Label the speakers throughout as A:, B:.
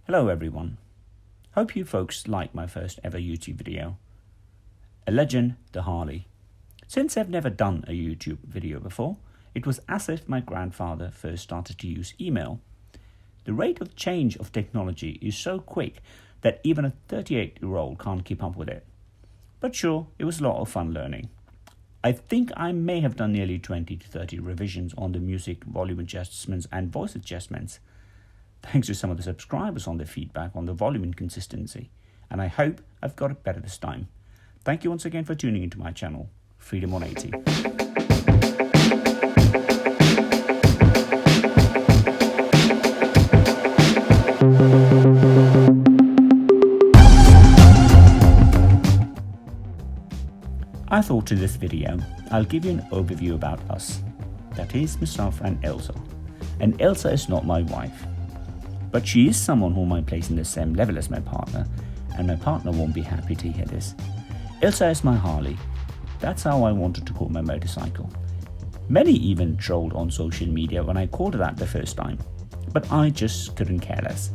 A: Hello everyone. Hope you folks like my first ever YouTube video. A legend, the Harley. Since I've never done a YouTube video before, it was as if my grandfather first started to use email. The rate of change of technology is so quick that even a 38-year-old can't keep up with it. But sure, it was a lot of fun learning. I think I may have done nearly 20 to 30 revisions on the music volume adjustments and voice adjustments, thanks to some of the subscribers on their feedback on the volume inconsistency, and I hope I've got it better this time. Thank you once again for tuning into my channel, Freedom 180. I thought in this video, I'll give you an overview about us. That is myself and Elsa. And Elsa is not my wife. But she is someone whom I place in the same level as my partner, and my partner won't be happy to hear this. Elsa is my Harley. That's how I wanted to call my motorcycle. Many even trolled on social media when I called her that the first time, but I just couldn't care less.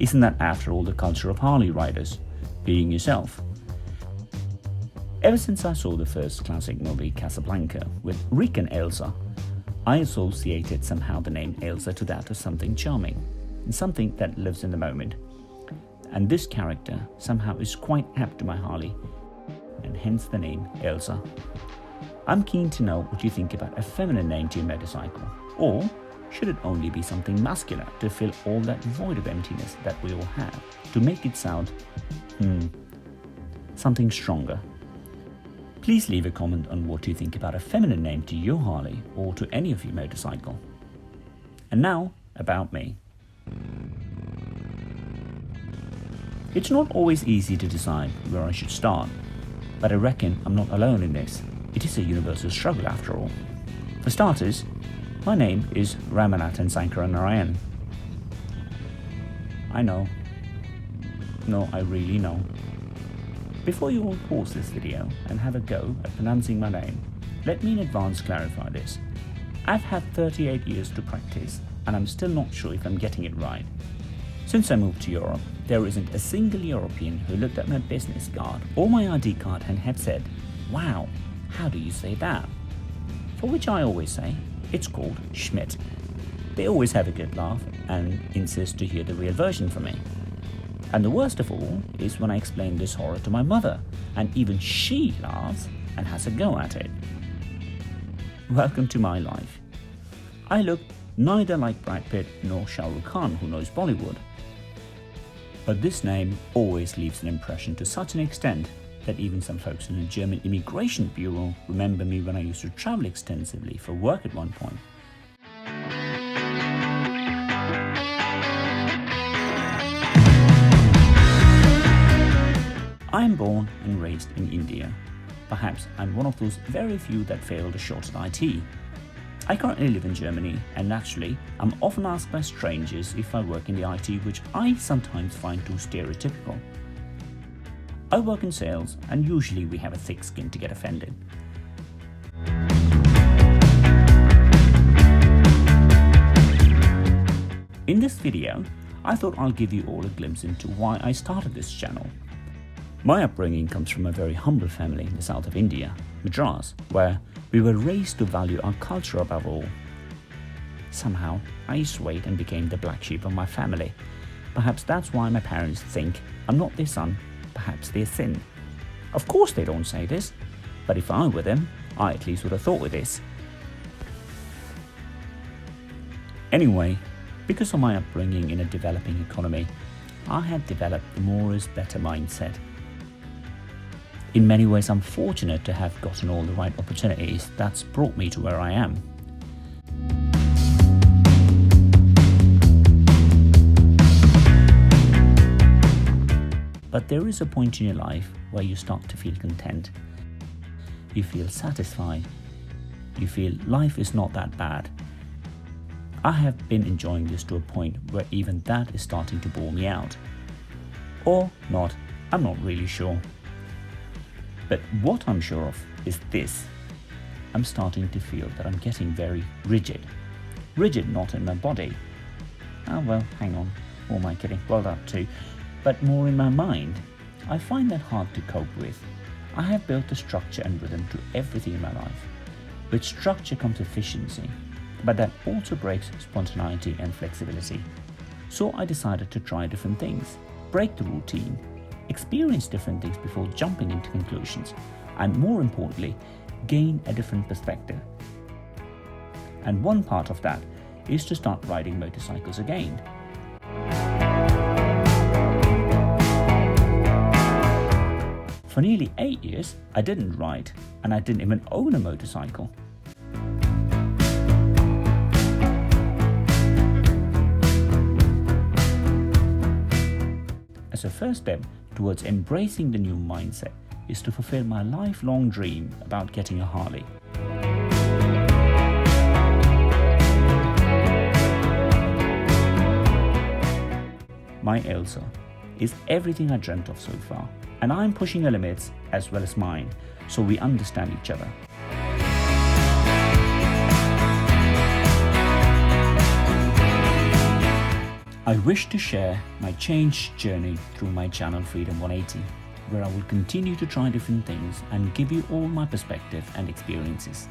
A: Isn't that after all the culture of Harley riders? Being yourself. Ever since I saw the first classic movie Casablanca with Rick and Elsa, I associated somehow the name Elsa to that of something charming, and something that lives in the moment. And this character somehow is quite apt to my Harley, and hence the name Elsa. I'm keen to know what you think about a feminine name to your motorcycle, or should it only be something masculine to fill all that void of emptiness that we all have, to make it sound, something stronger. Please leave a comment on what you think about a feminine name to your Harley or to any of your motorcycle. And now, about me. It's not always easy to decide where I should start, but I reckon I'm not alone in this. It is a universal struggle after all. For starters, my name is Ramanathan Sankaranarayan. I know. No, I really know. Before you all pause this video and have a go at pronouncing my name, let me in advance clarify this. I've had 38 years to practice, and I'm still not sure if I'm getting it right. Since I moved to Europe, there isn't a single European who looked at my business card or my ID card and have said, "Wow, how do you say that?" For which I always say, it's called Schmidt. They always have a good laugh and insist to hear the real version from me. And the worst of all is when I explain this horror to my mother, and even she laughs and has a go at it. Welcome to my life. I look neither like Brad Pitt nor Shah Rukh Khan, who knows Bollywood. But this name always leaves an impression to such an extent that even some folks in the German Immigration Bureau remember me when I used to travel extensively for work at one point. I am born and raised in India. Perhaps I'm one of those very few that failed a shot at IT. I currently live in Germany, and naturally, I'm often asked by strangers if I work in the IT, which I sometimes find too stereotypical. I work in sales, and usually we have a thick skin to get offended. In this video, I thought I'll give you all a glimpse into why I started this channel. My upbringing comes from a very humble family in the south of India, Madras, where we were raised to value our culture above all. Somehow, I swayed and became the black sheep of my family. Perhaps that's why my parents think I'm not their son, perhaps their sin. Of course they don't say this, but if I were them, I at least would have thought with this. Anyway, because of my upbringing in a developing economy, I had developed the more is better mindset. In many ways, I'm fortunate to have gotten all the right opportunities that's brought me to where I am. But there is a point in your life where you start to feel content. You feel satisfied. You feel life is not that bad. I have been enjoying this to a point where even that is starting to bore me out. Or not, I'm not really sure. But what I'm sure of is this. I'm starting to feel that I'm getting very rigid. Rigid not in my body. Ah well, hang on. Who am I kidding? Well, that too. But more in my mind. I find that hard to cope with. I have built a structure and rhythm to everything in my life. With structure comes efficiency, but that also breaks spontaneity and flexibility. So I decided to try different things, break the routine, experience different things before jumping into conclusions, and more importantly, gain a different perspective. And one part of that is to start riding motorcycles again. For nearly 8 years, I didn't ride, and I didn't even own a motorcycle. As a first step towards embracing the new mindset is to fulfill my lifelong dream about getting a Harley. My Elsa is everything I dreamt of so far, and I'm pushing her limits as well as mine, so we understand each other. I wish to share my change journey through my channel Freedom 180, where I will continue to try different things and give you all my perspective and experiences.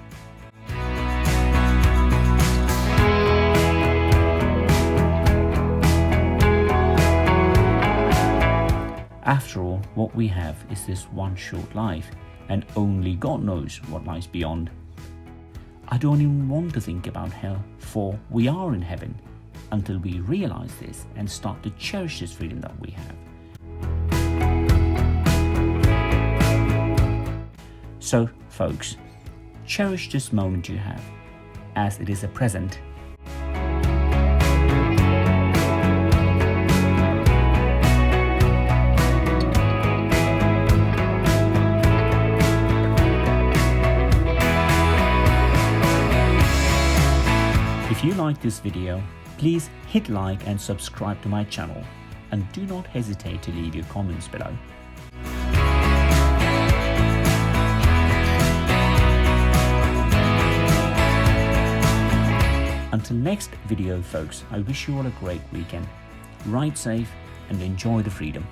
A: After all, what we have is this one short life, and only God knows what lies beyond. I don't even want to think about hell, for we are in heaven, until we realize this and start to cherish this freedom that we have. So, folks, cherish this moment you have, as it is a present. If you like this video, please hit like and subscribe to my channel, and do not hesitate to leave your comments below. Until next video, folks, I wish you all a great weekend. Ride safe and enjoy the freedom.